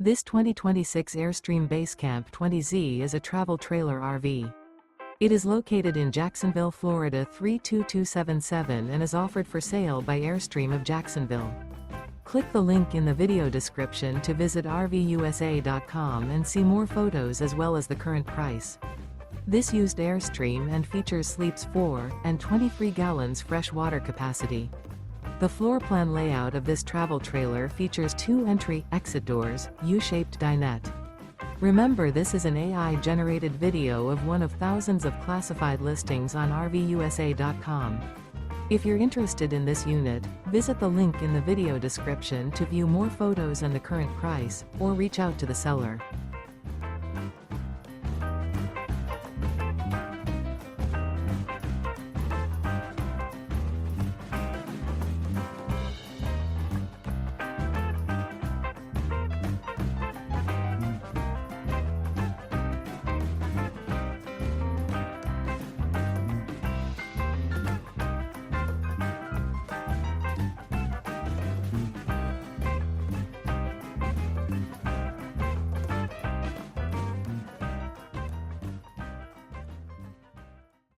This 2026 Airstream Basecamp 20Z is a travel trailer RV. It is located in Jacksonville, Florida 32277 and is offered for sale by Airstream of Jacksonville. Click the link in the video description to visit RVUSA.com and see more photos as well as the current price. This used Airstream and features sleeps 4 and 23 gallons fresh water capacity. The floor plan layout of this travel trailer features 2 entry-exit doors, U-shaped dinette. Remember, this is an AI-generated video of one of thousands of classified listings on RVUSA.com. If you're interested in this unit, visit the link in the video description to view more photos and the current price, or reach out to the seller.